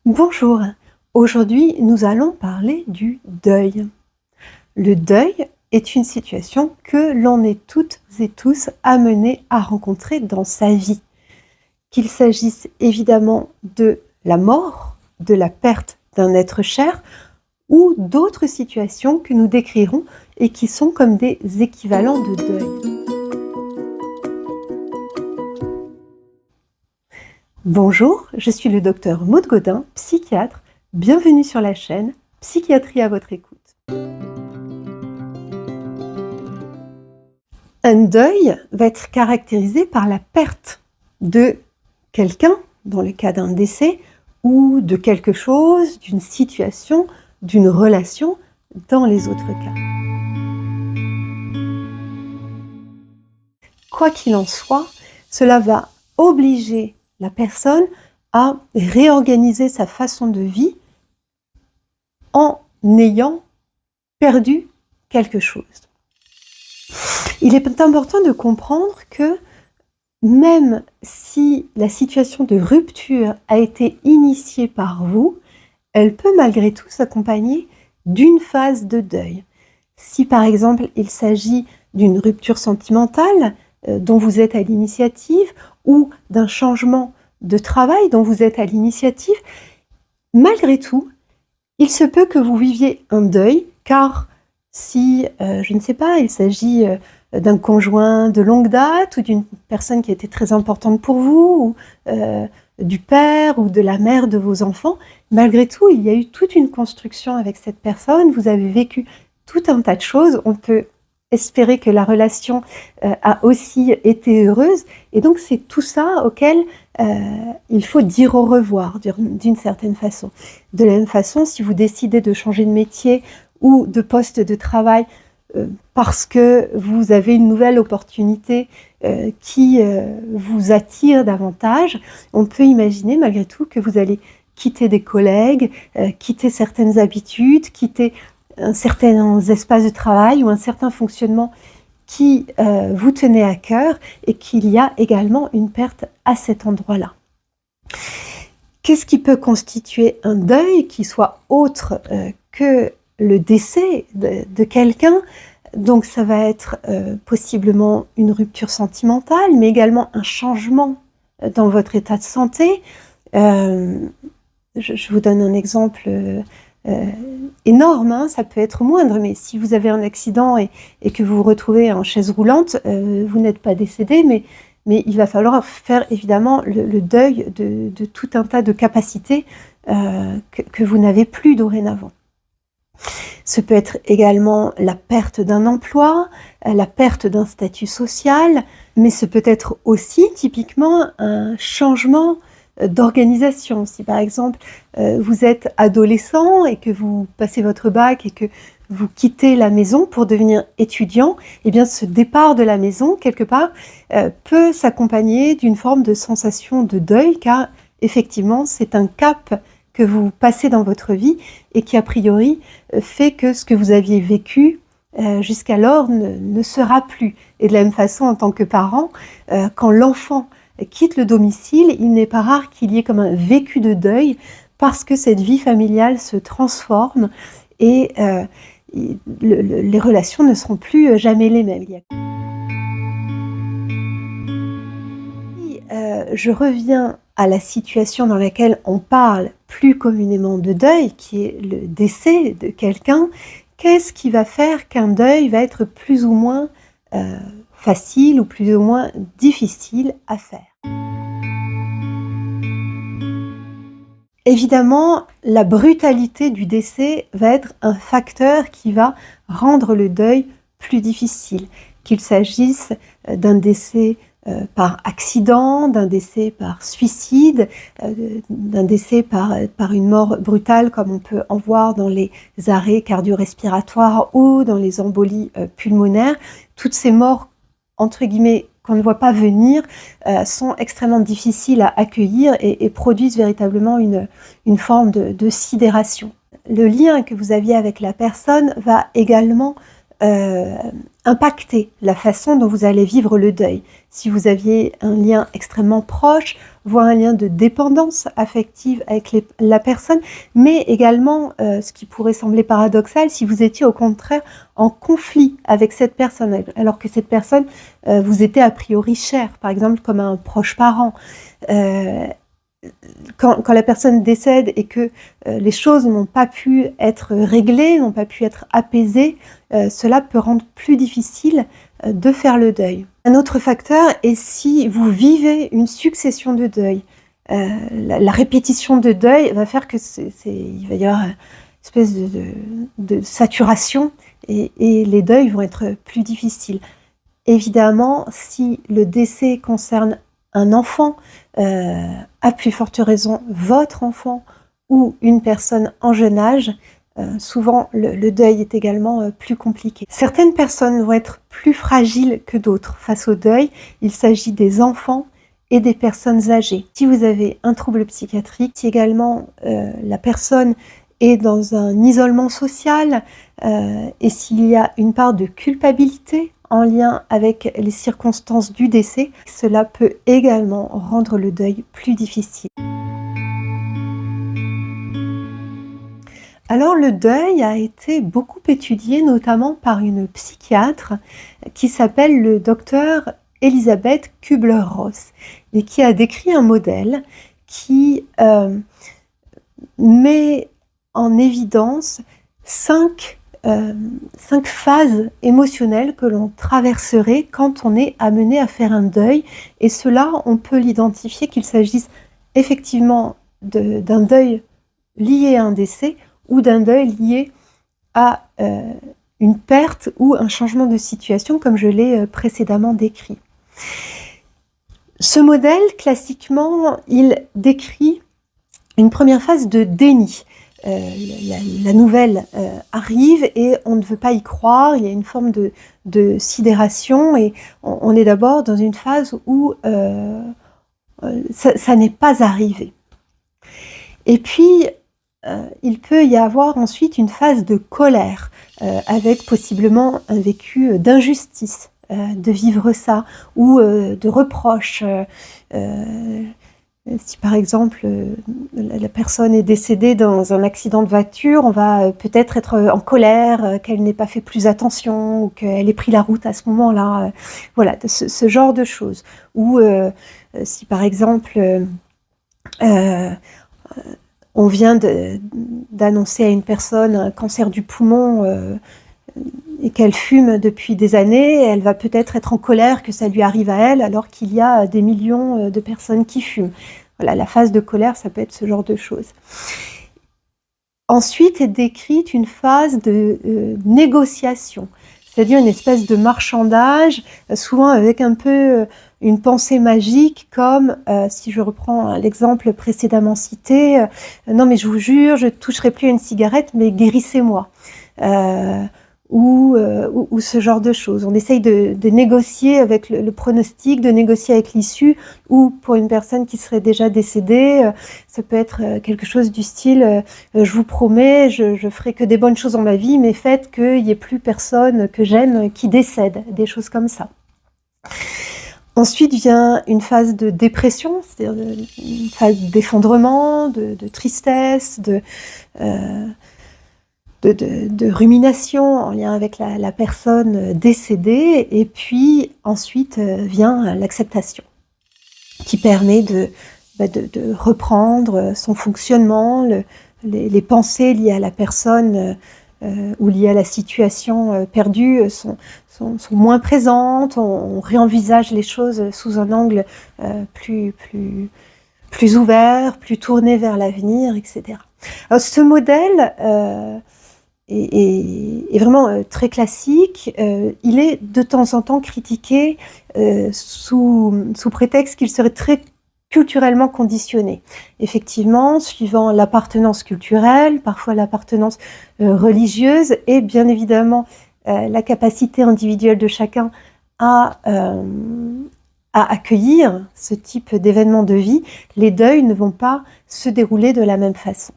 Bonjour, aujourd'hui nous allons parler du deuil. Le deuil est une situation que l'on est toutes et tous amenés à rencontrer dans sa vie. Qu'il s'agisse évidemment de la mort, de la perte d'un être cher ou d'autres situations que nous décrirons et qui sont comme des équivalents de deuil. Bonjour, je suis le docteur Maude Gaudin, psychiatre. Bienvenue sur la chaîne Psychiatrie à votre écoute. Un deuil va être caractérisé par la perte de quelqu'un, dans le cas d'un décès, ou de quelque chose, d'une situation, d'une relation, dans les autres cas. Quoi qu'il en soit, cela va obliger la personne à réorganiser sa façon de vie en ayant perdu quelque chose. Il est important de comprendre que même si la situation de rupture a été initiée par vous, elle peut malgré tout s'accompagner d'une phase de deuil. Si par exemple il s'agit d'une rupture sentimentale dont vous êtes à l'initiative ou d'un changement de travail dont vous êtes à l'initiative, malgré tout, il se peut que vous viviez un deuil car si, je ne sais pas, il s'agit d'un conjoint de longue date ou d'une personne qui était très importante pour vous, ou du père ou de la mère de vos enfants, malgré tout, il y a eu toute une construction avec cette personne, vous avez vécu tout un tas de choses, on peut espérer que la relation a aussi été heureuse, et donc c'est tout ça auquel il faut dire au revoir d'une certaine façon. De la même façon, si vous décidez de changer de métier ou de poste de travail parce que vous avez une nouvelle opportunité qui vous attire davantage, on peut imaginer malgré tout que vous allez quitter des collègues, quitter certaines habitudes, quitter un certain espace de travail ou un certain fonctionnement qui vous tenait à cœur et qu'il y a également une perte à cet endroit-là. Qu'est-ce qui peut constituer un deuil qui soit autre que le décès de quelqu'un? Donc ça va être possiblement une rupture sentimentale, mais également un changement dans votre état de santé. Je vous donne un exemple énorme, hein, ça peut être moindre, mais si vous avez un accident et que vous vous retrouvez en chaise roulante, vous n'êtes pas décédé, mais il va falloir faire évidemment le deuil de tout un tas de capacités que vous n'avez plus dorénavant. Ce peut être également la perte d'un emploi, la perte d'un statut social, mais ce peut être aussi typiquement un changement d'organisation. Si par exemple vous êtes adolescent et que vous passez votre bac et que vous quittez la maison pour devenir étudiant, eh bien ce départ de la maison, quelque part, peut s'accompagner d'une forme de sensation de deuil, car effectivement c'est un cap que vous passez dans votre vie et qui a priori fait que ce que vous aviez vécu jusqu'alors ne sera plus. Et de la même façon, en tant que parent, quand l'enfant quitte le domicile, il n'est pas rare qu'il y ait comme un vécu de deuil parce que cette vie familiale se transforme et les relations ne seront plus jamais les mêmes. Je reviens à la situation dans laquelle on parle plus communément de deuil, qui est le décès de quelqu'un. Qu'est-ce qui va faire qu'un deuil va être plus ou moins facile ou plus ou moins difficile à faire? Évidemment, la brutalité du décès va être un facteur qui va rendre le deuil plus difficile, qu'il s'agisse d'un décès par accident, d'un décès par suicide, d'un décès par une mort brutale comme on peut en voir dans les arrêts cardio-respiratoires ou dans les embolies pulmonaires. Toutes ces morts, entre guillemets, qu'on ne voit pas venir, sont extrêmement difficiles à accueillir et produisent véritablement une forme de sidération. Le lien que vous aviez avec la personne va également impacter la façon dont vous allez vivre le deuil. Si vous aviez un lien extrêmement proche, voire un lien de dépendance affective avec la personne, mais également, ce qui pourrait sembler paradoxal, si vous étiez au contraire en conflit avec cette personne, alors que cette personne vous était a priori chère, par exemple comme un proche parent. Quand la personne décède et que les choses n'ont pas pu être réglées, n'ont pas pu être apaisées, cela peut rendre plus difficile de faire le deuil. Un autre facteur est si vous vivez une succession de deuils. La répétition de deuil va faire que il va y avoir une espèce de saturation et les deuils vont être plus difficiles. Évidemment, si le décès concerne un enfant, à plus forte raison votre enfant ou une personne en jeune âge, souvent le deuil est également plus compliqué. Certaines personnes vont être plus fragiles que d'autres face au deuil. Il s'agit des enfants et des personnes âgées. Si vous avez un trouble psychiatrique, si également la personne est dans un isolement social et s'il y a une part de culpabilité en lien avec les circonstances du décès, cela peut également rendre le deuil plus difficile. Alors le deuil a été beaucoup étudié, notamment par une psychiatre qui s'appelle le docteur Elisabeth Kübler-Ross et qui a décrit un modèle qui met en évidence 5 phases émotionnelles que l'on traverserait quand on est amené à faire un deuil. Et cela, on peut l'identifier qu'il s'agisse effectivement d'un deuil lié à un décès ou d'un deuil lié à une perte ou un changement de situation, comme je l'ai précédemment décrit. Ce modèle, classiquement, il décrit une première phase de déni. La nouvelle arrive et on ne veut pas y croire, il y a une forme de sidération et on est d'abord dans une phase où ça n'est pas arrivé. Et puis, il peut y avoir ensuite une phase de colère, avec possiblement un vécu d'injustice, de vivre ça, ou de reproche. Si par exemple la personne est décédée dans un accident de voiture, on va peut-être être en colère qu'elle n'ait pas fait plus attention ou qu'elle ait pris la route à ce moment-là. Voilà, ce genre de choses. Ou si par exemple on vient d'annoncer à une personne un cancer du poumon et qu'elle fume depuis des années, elle va peut-être être en colère que ça lui arrive à elle alors qu'il y a des millions de personnes qui fument. Voilà, la phase de colère, ça peut être ce genre de choses. Ensuite est décrite une phase de négociation, c'est-à-dire une espèce de marchandage, souvent avec un peu une pensée magique, comme si je reprends l'exemple précédemment cité, non mais je vous jure, je ne toucherai plus à une cigarette, mais guérissez-moi. Ou ce genre de choses. On essaye de négocier avec le pronostic, de négocier avec l'issue, ou pour une personne qui serait déjà décédée, ça peut être quelque chose du style je vous promets, je ferai que des bonnes choses dans ma vie, mais faites qu'il n'y ait plus personne que j'aime qui décède, des choses comme ça. Ensuite vient une phase de dépression, c'est-à-dire une phase d'effondrement, de tristesse, de rumination en lien avec la personne décédée, et puis ensuite vient l'acceptation qui permet de reprendre son fonctionnement, les pensées liées à la personne ou liées à la situation perdue sont moins présentes, on réenvisage les choses sous un angle plus ouvert, plus tourné vers l'avenir, etc. Alors ce modèle est vraiment très classique. Il est de temps en temps critiqué sous prétexte qu'il serait très culturellement conditionné. Effectivement, suivant l'appartenance culturelle, parfois l'appartenance religieuse et bien évidemment la capacité individuelle de chacun à accueillir ce type d'événement de vie, les deuils ne vont pas se dérouler de la même façon.